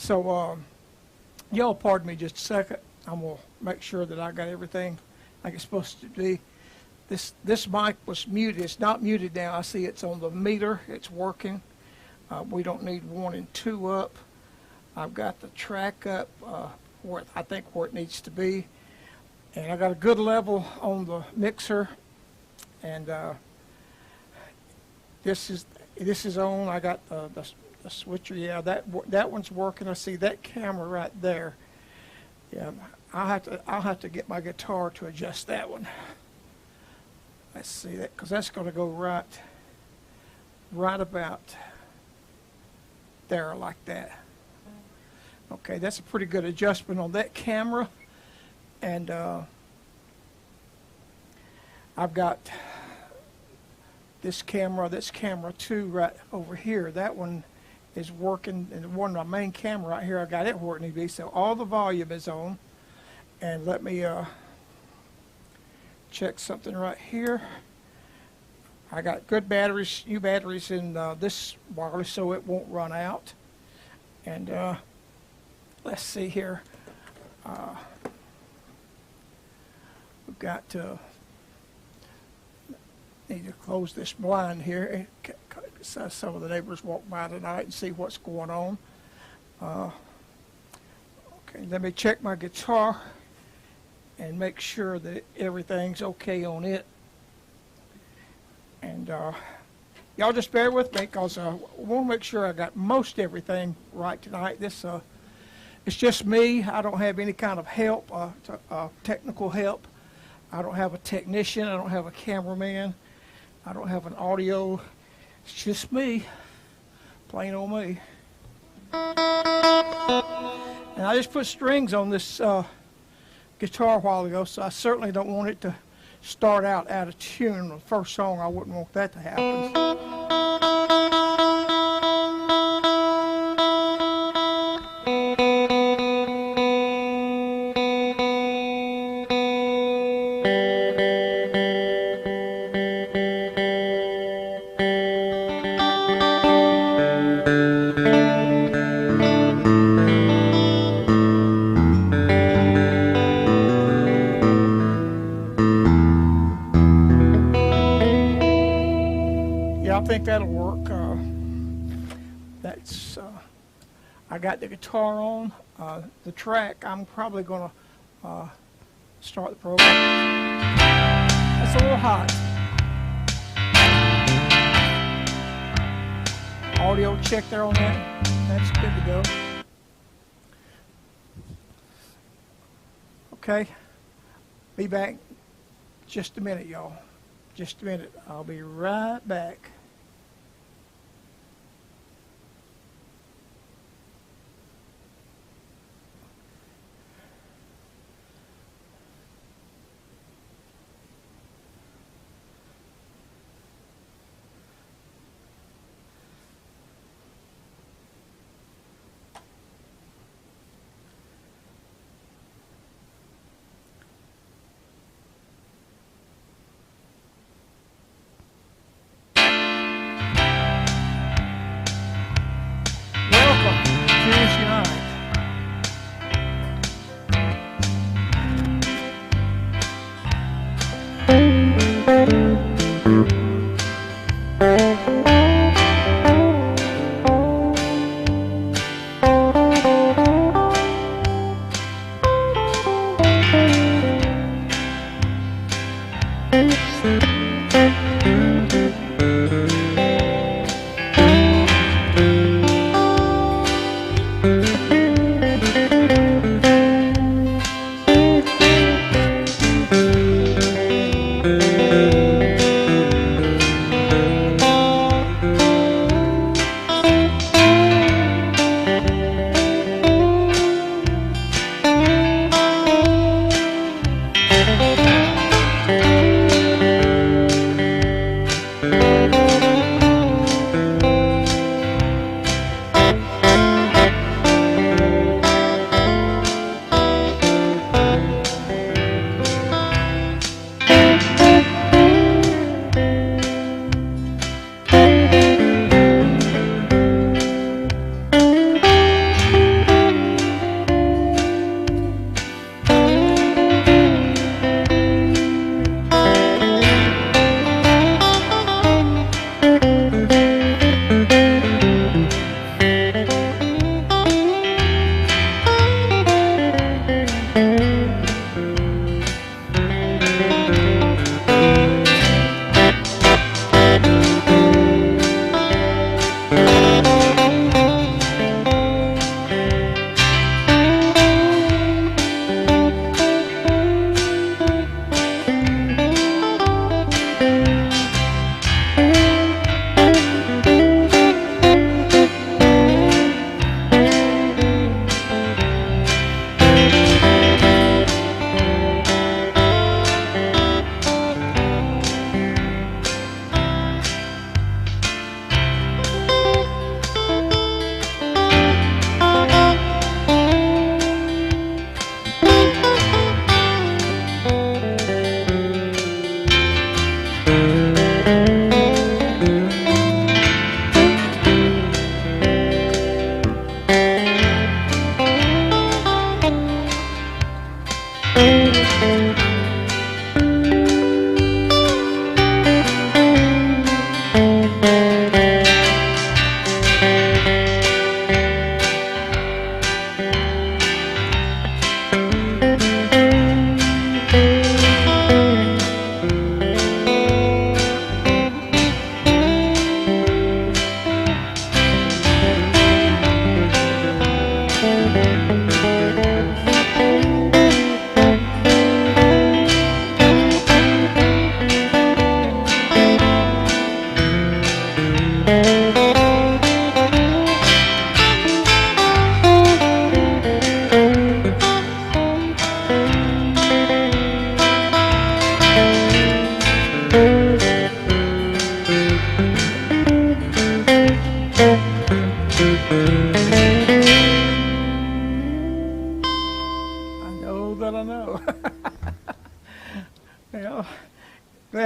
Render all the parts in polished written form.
So, y'all pardon me just a second. I'm going to make sure that I got everything like it's supposed to be. This mic was muted. It's not muted now. I see it's on the meter. It's working. We don't need 1 and 2 up. I've got the track up where I think where it needs to be. And I got a good level on the mixer. And this is on. I got the switcher. Yeah, that one's working. I see that camera right there. Yeah, I'll have to get my guitar to adjust that one. Let's see that, because that's going to go right about there like that. Okay, that's a pretty good adjustment on that camera. And I've got this camera 2 right over here. That one is working, and one of my main camera right here, I got it where it needs to be. So all the volume is on. And let me check something right here. I got good batteries, new batteries in this wireless, so it won't run out. And let's see here. We've got to need to close this blind here. So some of the neighbors walk by tonight and see what's going on. Okay, let me check my guitar and make sure that everything's okay on it. And y'all just bear with me, because I want to make sure I got most everything right tonight. This it's just me. I don't have any kind of help, technical help. I don't have a technician. I don't have a cameraman. I don't have an audio. It's just me, plain old me. And I just put strings on this guitar a while ago, so I certainly don't want it to start out of tune. The first song, I wouldn't want that to happen. I think that'll work. I got the guitar on. The track, I'm probably going to start the program. That's a little hot. Audio check there on that. That's good to go. Okay. Be back just a minute, y'all. Just a minute. I'll be right back.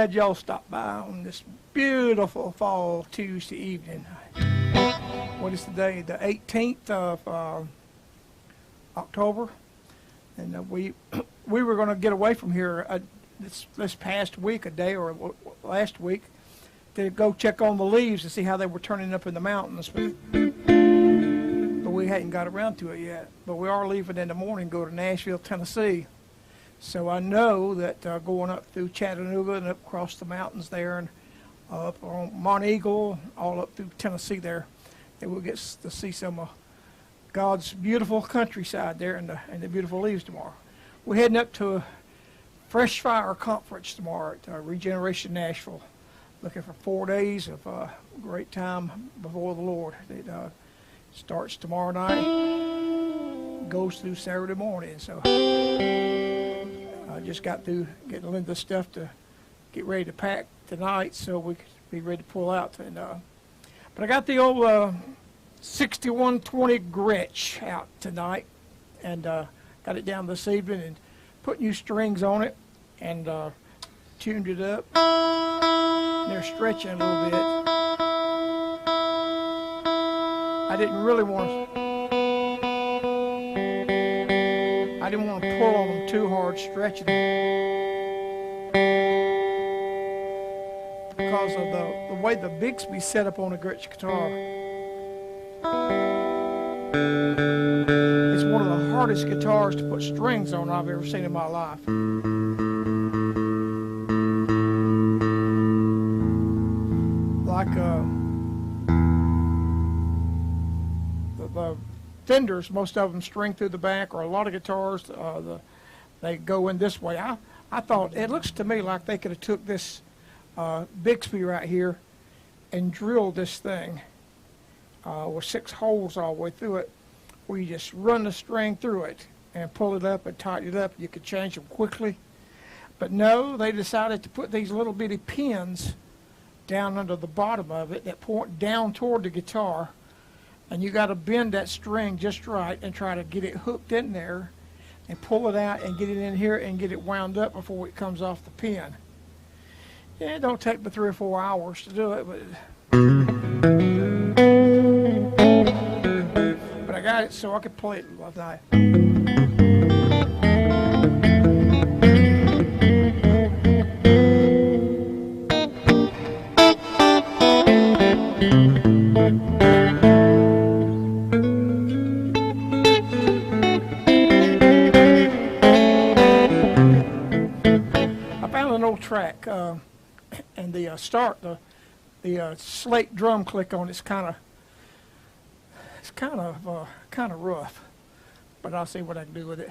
glad y'all stopped by on this beautiful fall Tuesday evening. What is today? The 18th of October. And we were going to get away from here this past week, a day or last week, to go check on the leaves to see how they were turning up in the mountains. But we hadn't got around to it yet. But we are leaving in the morning, go to Nashville, Tennessee. So I know that going up through Chattanooga and up across the mountains there and up on Mount Eagle, all up through Tennessee there, that we'll get to see some of God's beautiful countryside there and the beautiful leaves tomorrow. We're heading up to a Fresh Fire Conference tomorrow at Regeneration Nashville. Looking for 4 days of great time before the Lord. It starts tomorrow night, goes through Saturday morning. So I just got through getting Linda's stuff to get ready to pack tonight so we could be ready to pull out. And but I got the old 6120 Gretsch out tonight and got it down this evening and put new strings on it and tuned it up. They're stretching a little bit. I didn't want to pull on them too hard, stretching them, because of the way the Bixby's set up on a Gretsch guitar. It's one of the hardest guitars to put strings on I've ever seen in my life. Like the Fenders, most of them string through the back, or a lot of guitars, they go in this way. I thought, it looks to me like they could have took this Bixby right here and drilled this thing with 6 holes all the way through it, where you just run the string through it and pull it up and tighten it up. You could change them quickly. But no, they decided to put these little bitty pins down under the bottom of it that point down toward the guitar, and you got to bend that string just right and try to get it hooked in there and pull it out and get it in here and get it wound up before it comes off the pin. Yeah, it don't take but 3 or 4 hours to do it, but I got it so I could play it last night. Track and the start, the slate drum click on it's kind of rough, but I'll see what I can do with it.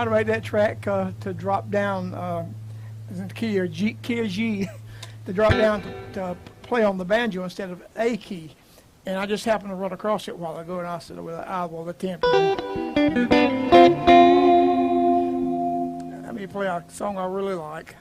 moderate that track to drop down in the key or key of G to drop down to play on the banjo instead of A key. And I just happened to run across it a while ago, and I said, well, I will attempt. Let me play a song I really like.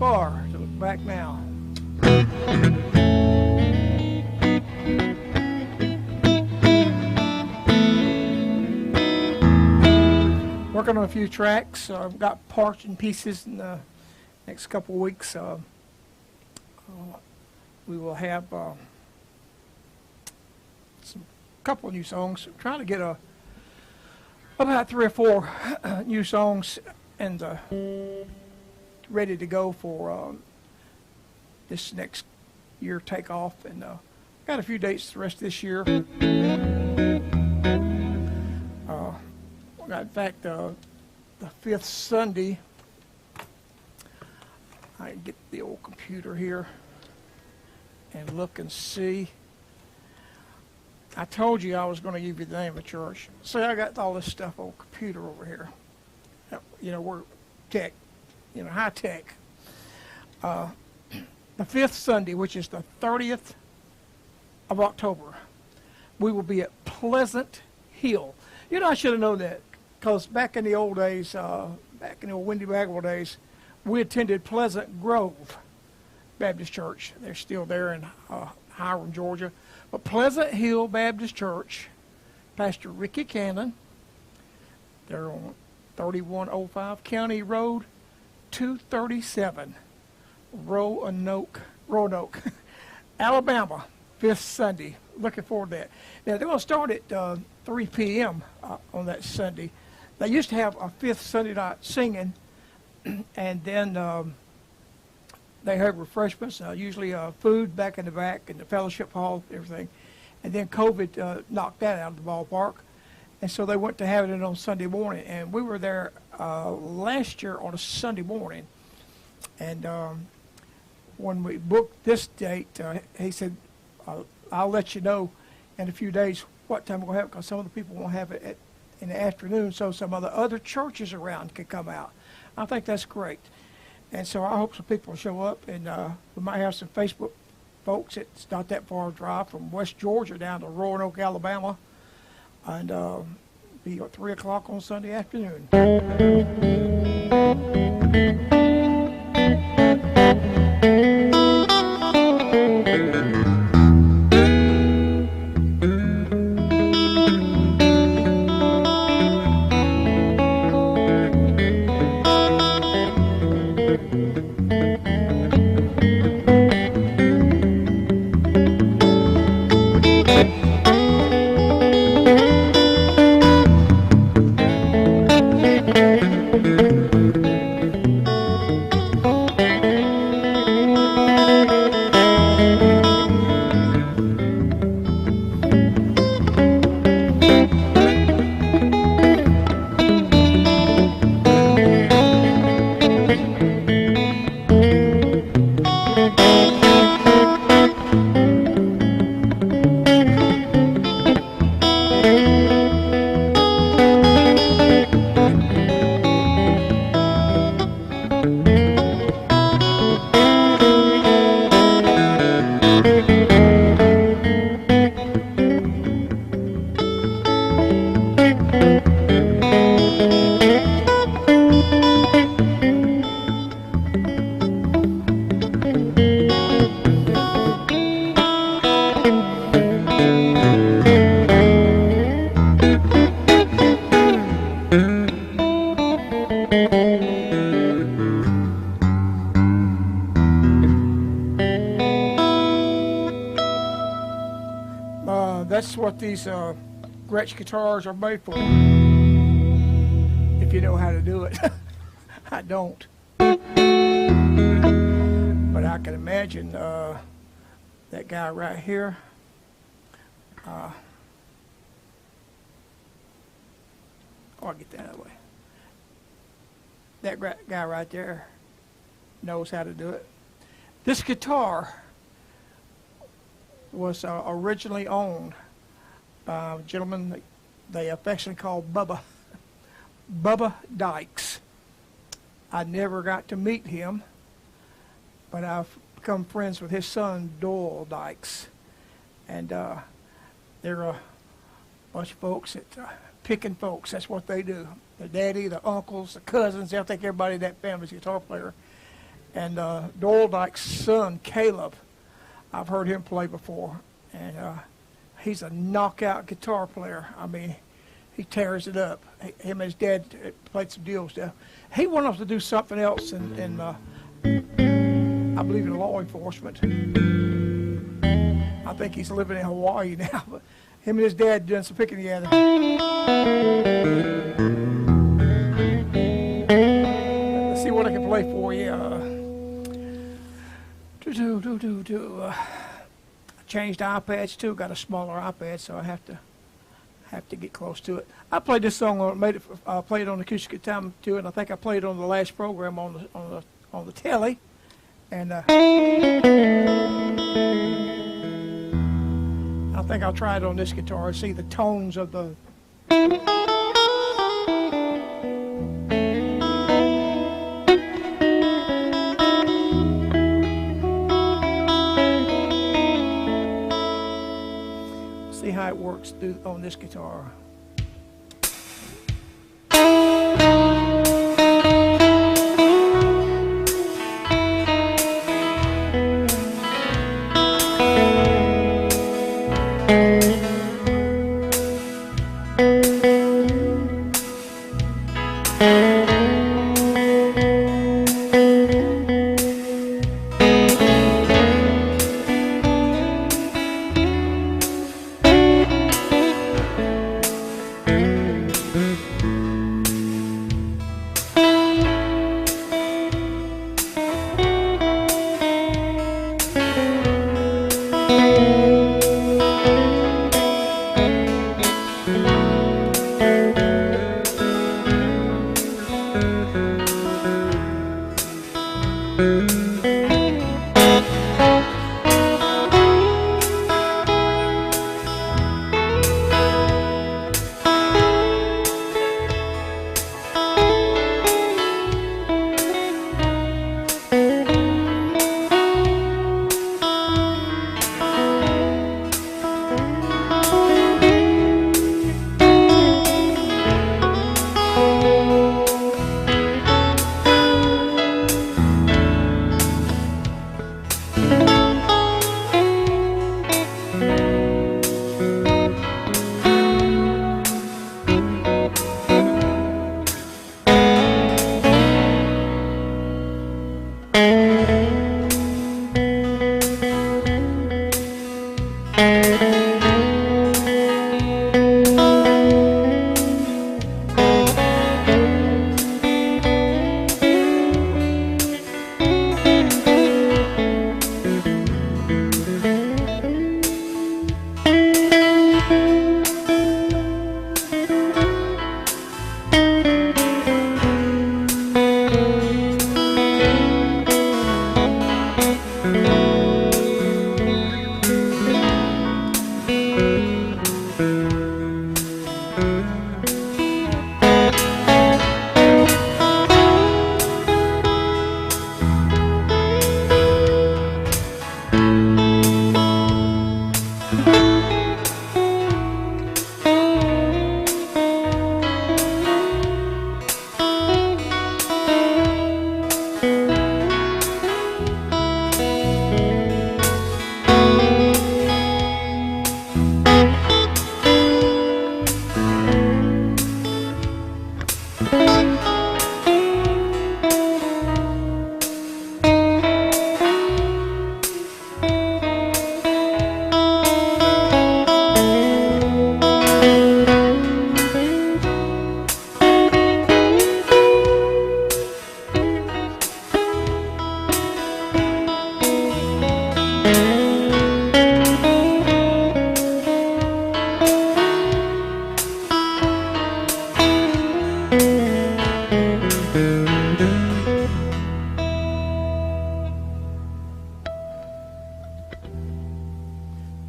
far to look back now. Working on a few tracks. I've got parts and pieces in the next couple of weeks. We will have some couple of new songs. I'm trying to get about 3 or 4 new songs and ready to go for this next year takeoff. And got a few dates the rest of this year. In fact, the 5th Sunday, I can get the old computer here and look and see. I told you I was going to give you the name of the church. See, I got all this stuff on computer over here. You know, we're tech, you know, high tech. The 5th Sunday, which is the 30th of October, we will be at Pleasant Hill. You know, I should have known that, because back in the old days, back in the old Wendy Bagwell days, we attended Pleasant Grove Baptist Church. They're still there in Hiram, Georgia. But Pleasant Hill Baptist Church, Pastor Ricky Cannon, they're on 3105 County Road 237, Roanoke, Alabama, 5th Sunday. Looking forward to that. Now, they're going to start at 3 p.m. On that Sunday. They used to have a 5th Sunday night singing, and then they have refreshments, usually food back in the back in the fellowship hall, everything. And then COVID knocked that out of the ballpark. And so they went to have it on Sunday morning. And we were there last year on a Sunday morning. And when we booked this date, he said, I'll let you know in a few days what time we're going to have it, because some of the people won't have it in the afternoon, so some of the other churches around can come out. I think that's great. And so I hope some people will show up, and we might have some Facebook folks. It's not that far a drive from West Georgia down to Roanoke, Alabama, and be at 3 o'clock on Sunday afternoon. That's what these Gretsch guitars are made for, if you know how to do it. I don't. But I can imagine that guy right here. I'll get that out of the way. That guy right there knows how to do it. This guitar was originally owned by a gentleman they affectionately called Bubba. Bubba Dykes. I never got to meet him, but I've become friends with his son, Doyle Dykes. And they're a bunch of folks that picking folks. That's what they do. The daddy, the uncles, the cousins. I think everybody in that family's a guitar player. And Doyle Dykes' son, Caleb, I've heard him play before, and he's a knockout guitar player. I mean, he tears it up. Him and his dad played some deals there. He wanted us to do something else, and I believe in law enforcement. I think he's living in Hawaii now, but Him and his dad doing some picking together. Let's see what I can play for you. I changed iPads too. Got a smaller iPad, so I have to get close to it. I played this song on played it on acoustic guitar too, and I think I played it on the last program on the telly. And I think I'll try it on this guitar and see the tones of the. See how it works on this guitar.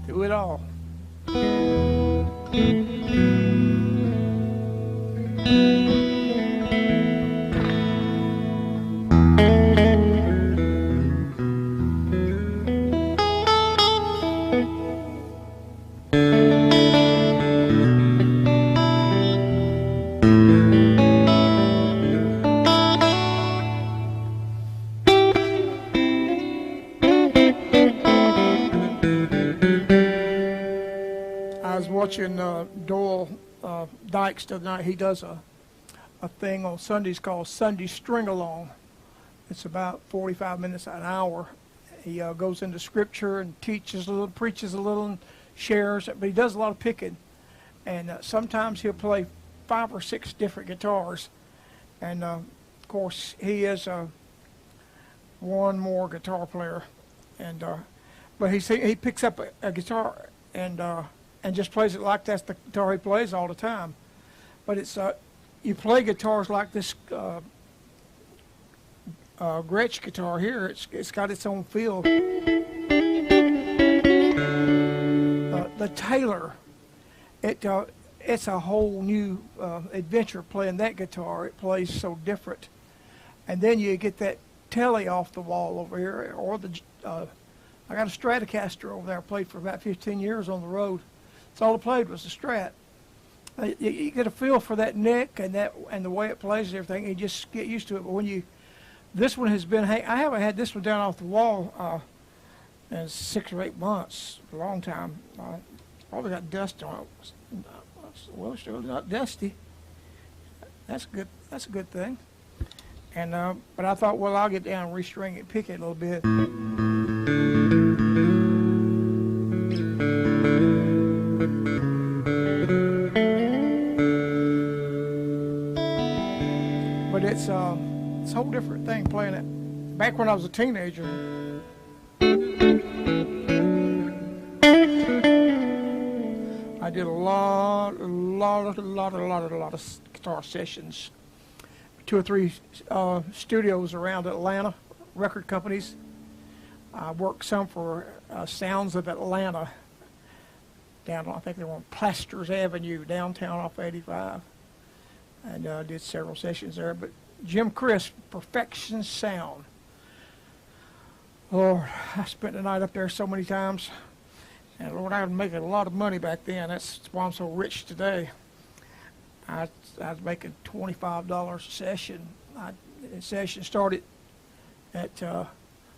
Do it all. I was watching Doyle Dykes the other night. He does a thing on Sundays called Sunday String Along. It's about 45 minutes, an hour. He goes into Scripture and teaches a little, preaches a little, and shares, but he does a lot of picking. And sometimes he'll play 5 or 6 different guitars. And of course, he is one more guitar player. And but he picks up a guitar and just plays it like that's the guitar he plays all the time. But it's you play guitars like this Gretsch guitar here. It's got its own feel. The Taylor, it's a whole new adventure playing that guitar. It plays so different. And then you get that Telly off the wall over here, or I got a Stratocaster over there. I played for about 15 years on the road. That's all I played was the Strat. You get a feel for that neck and the way it plays and everything. You just get used to it. But when this one has been, I haven't had this one down off the wall in 6 or 8 months, a long time. It's probably got dust on it. Well, it's still not dusty. That's good. That's a good thing. And but I thought, well, I'll get down and restring it, pick it a little bit. But it's a whole different thing playing it. Back when I was a teenager, I did a lot of guitar sessions. 2 or 3 studios around Atlanta, record companies. I worked some for Sounds of Atlanta, down, I think they were on Plasters Avenue, downtown off 85. And did several sessions there. But Jim Chris, Perfection Sound. Lord, I spent the night up there so many times. And Lord, I was making a lot of money back then. That's why I'm so rich today. I was making $25 a session. The session started at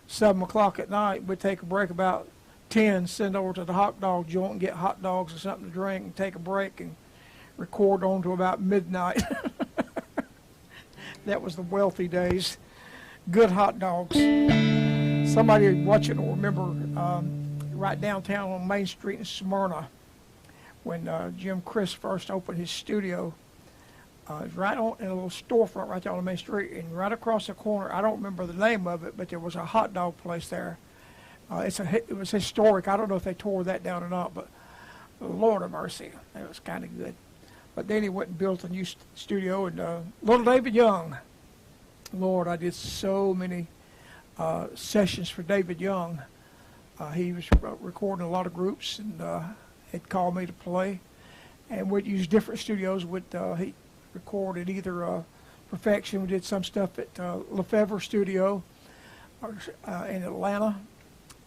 7 o'clock at night. We'd take a break about 10, send over to the hot dog joint and get hot dogs or something to drink and take a break and record on to about midnight. That was the wealthy days. Good hot dogs. Somebody watching will remember right downtown on Main Street in Smyrna, when Jim Chris first opened his studio. It was right on in a little storefront right there on the main street, and right across the corner, I don't remember the name of it, but there was a hot dog place there. It was historic. I don't know if they tore that down or not, but Lord of mercy, it was kind of good. But then he went and built a new studio, and little David Young. Lord, I did so many sessions for David Young. He was recording a lot of groups, and he'd call me to play, and we'd use different studios. He recorded either Perfection. We did some stuff at Lefevre Studio in Atlanta,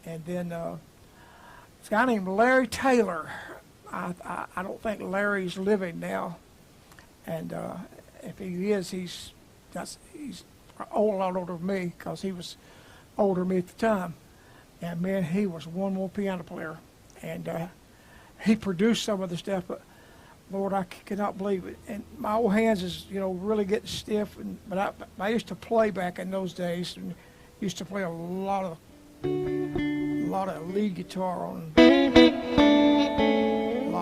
and then this guy named Larry Taylor. I don't think Larry's living now, and if he is, he's a lot older than me, because he was older than me at the time. And man, he was one more piano player, and he produced some of the stuff. But Lord, I cannot believe it. And my old hands is really getting stiff. But I used to play back in those days, and used to play a lot of lead guitar on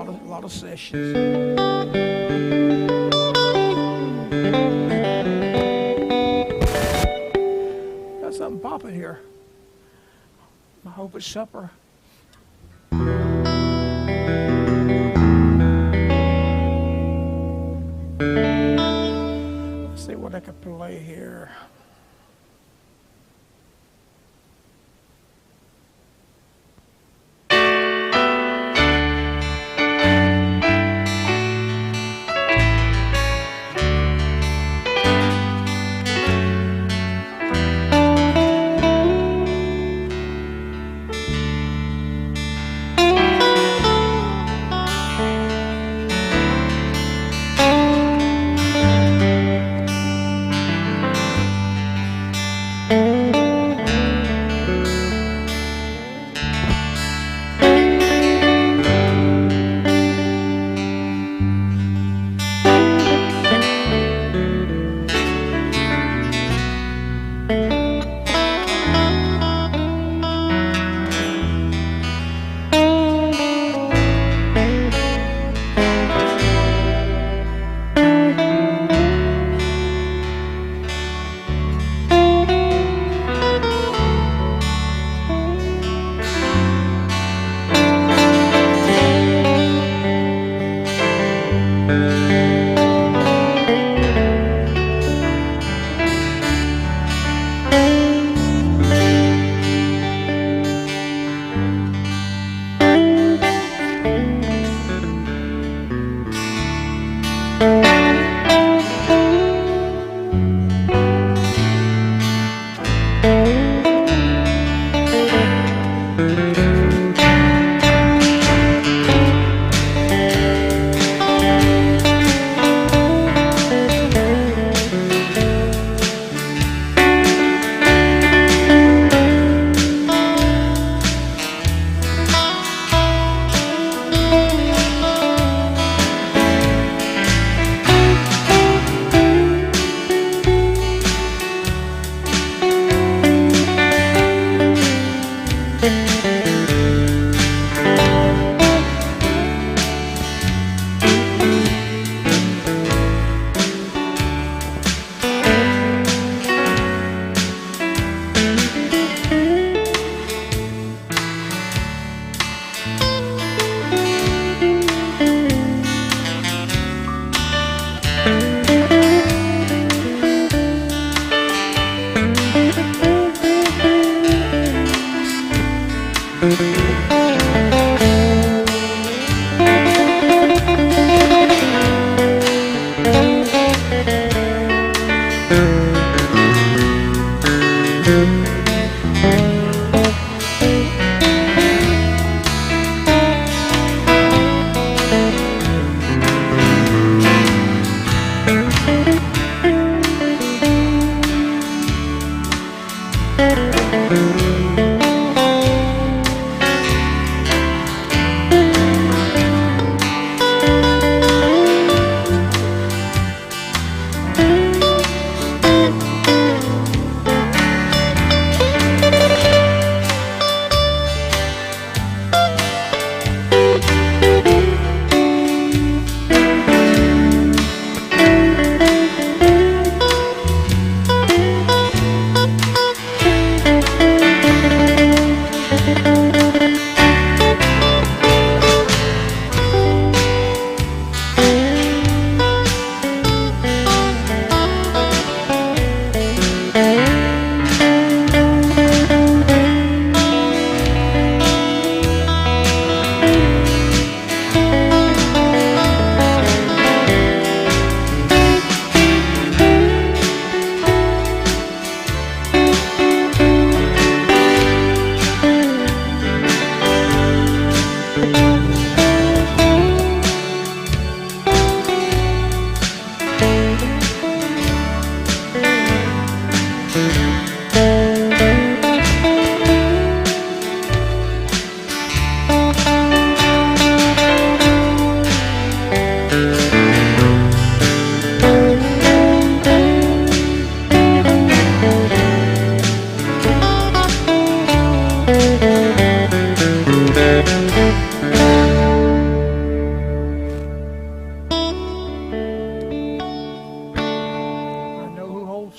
a lot of sessions. Got something popping here. I hope it's supper. Let's see what I can play here.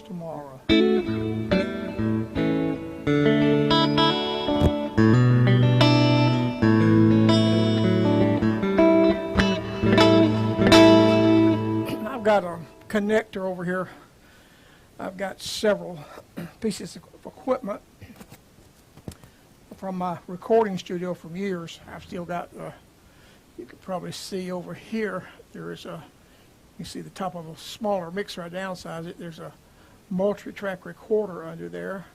tomorrow. I've got a connector over here. I've got several pieces of equipment from my recording studio from years. I've still got, you can probably see over here, there is a, you see the top of a smaller mixer. I downsize it. There's a multi-track recorder under there,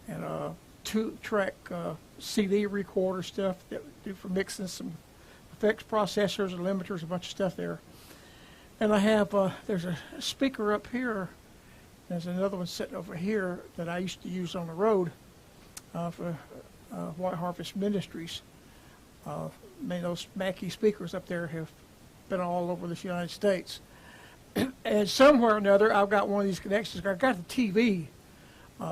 and a 2-track CD recorder stuff that we do for mixing some effects processors and limiters, a bunch of stuff there. And I have, there's a speaker up here. There's another one sitting over here that I used to use on the road for White Harvest Ministries. Those Mackie speakers up there have been all over the United States. And somewhere or another, I've got one of these connections. I've got the TV,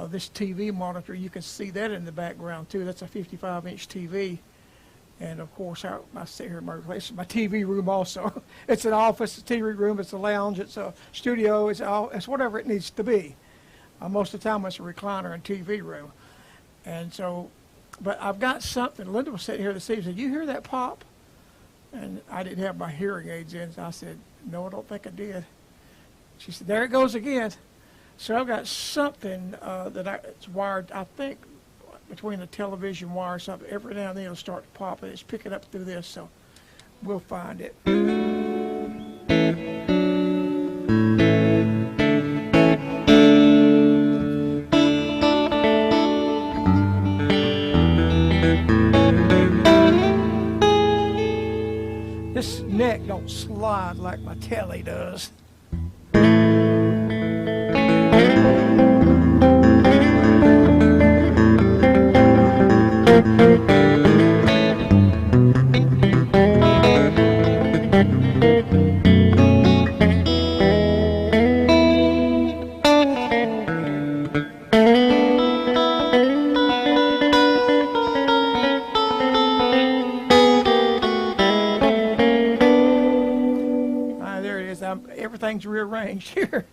this TV monitor. You can see that in the background, too. That's a 55-inch TV. And, of course, I sit here in my place. It's my TV room also. It's an office, it's a TV room, it's a lounge, it's a studio, it's whatever it needs to be. Most of the time, it's a recliner and TV room. And so, but I've got something. Linda was sitting here this evening and said, "You hear that pop?" And I didn't have my hearing aids in, so I said, "No, I don't think I did." She said, "There it goes again." So I've got something it's wired, I think, between the television wire or something. Every now and then it'll start to pop, and it's picking up through this, so we'll find it. This neck don't slide like my telly does. There it is. Everything's rearranged here.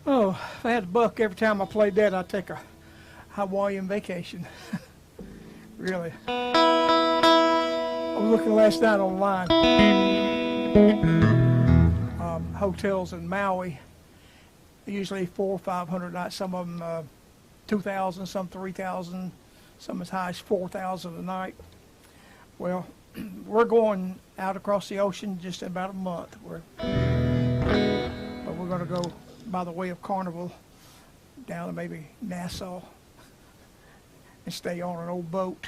Oh, if I had a buck every time I played that, I'd take a Hawaiian vacation. Really. I was looking last night online. Hotels in Maui, usually 400 or 500 nights. Some of them 2,000, some 3,000, some as high as 4,000 a night. Well, we're going out across the ocean just in about a month. But we're going to go by the way of Carnival down to maybe Nassau and stay on an old boat.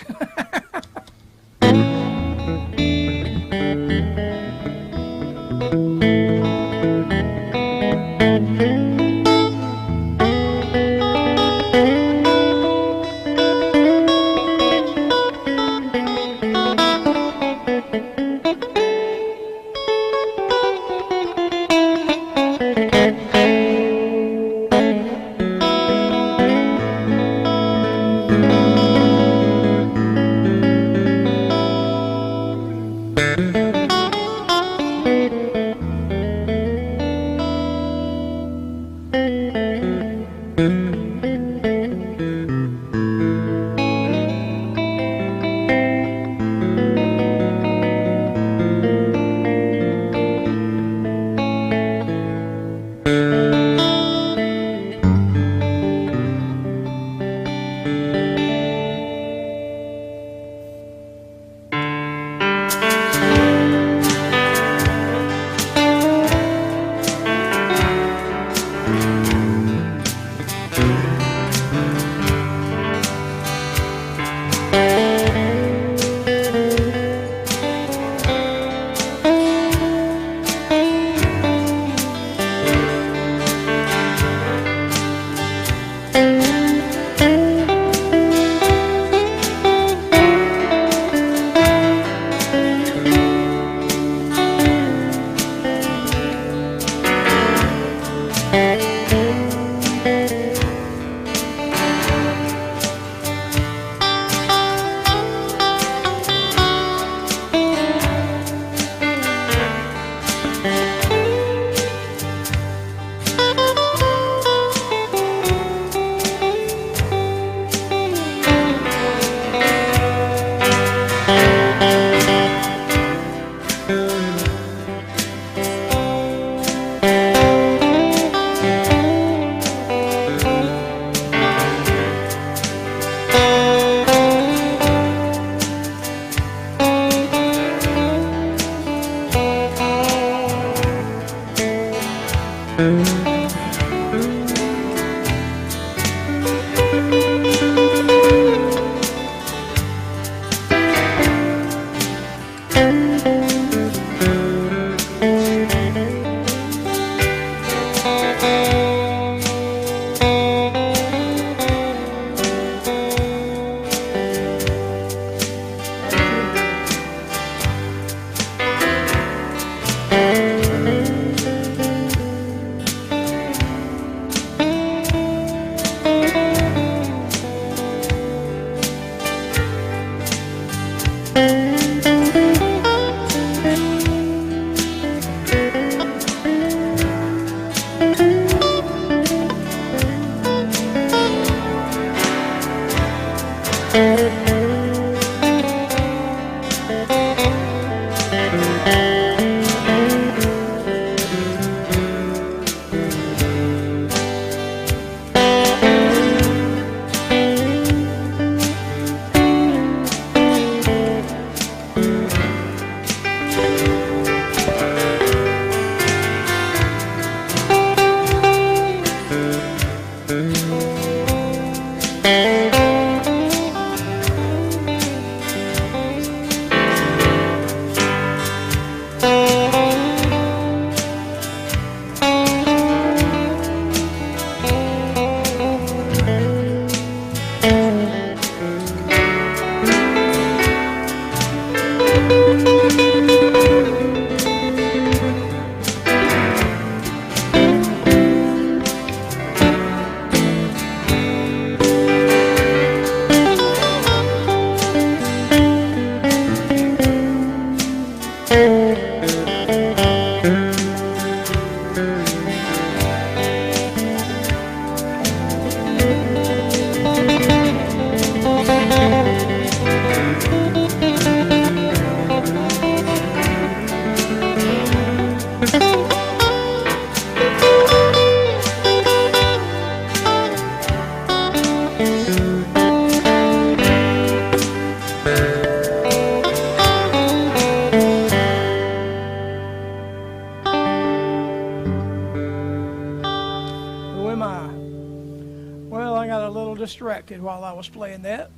little distracted while I was playing that.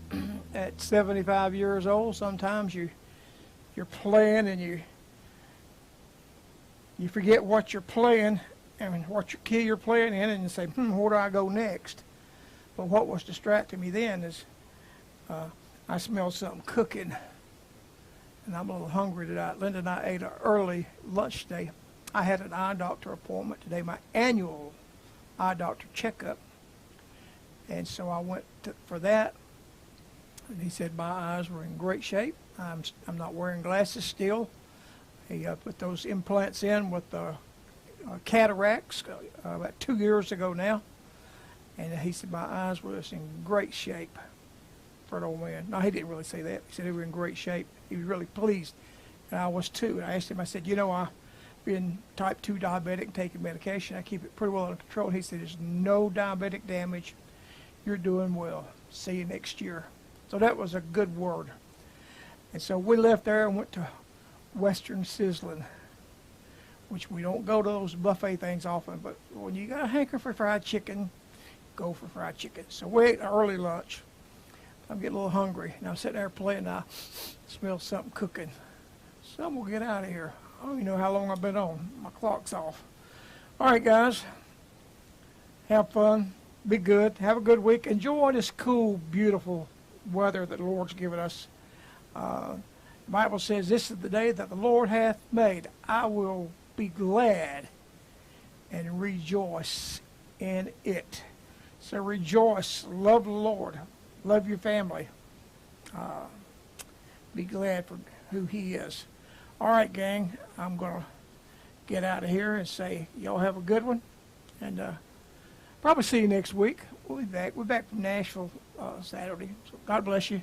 At 75 years old, sometimes you're playing and you forget what you're playing and what your key you're playing in, and you say, where do I go next? But what was distracting me then is I smelled something cooking, and I'm a little hungry tonight. Linda and I ate an early lunch today. I had an eye doctor appointment today, my annual eye doctor checkup, and so I went for that, and he said my eyes were in great shape. I'm not wearing glasses still. He put those implants in with cataracts about 2 years ago now, and he said my eyes were just in great shape for an old man. No, he didn't really say that. He said they were in great shape. He was really pleased, and I was too. And I asked him, I said, I've been type 2 diabetic and taking medication. I keep it pretty well under control. He said, there's no diabetic damage. You're doing well. See you next year. So that was a good word. And so we left there and went to Western Sizzling, which we don't go to those buffet things often, but when you got a hanker for fried chicken, go for fried chicken. So we ate an early lunch. I'm getting a little hungry, and I'm sitting there playing, and I smell something cooking. So I'm going to get out of here. I don't even know how long I've been on. My clock's off. All right, guys. Have fun. Be good. Have a good week. Enjoy this cool, beautiful weather that the Lord's given us. The Bible says, this is the day that the Lord hath made. I will be glad and rejoice in it. So rejoice. Love the Lord. Love your family. Be glad for who he is. All right, gang. I'm going to get out of here and say y'all have a good one. And probably see you next week. We'll be back. We're back from Nashville Saturday. So God bless you.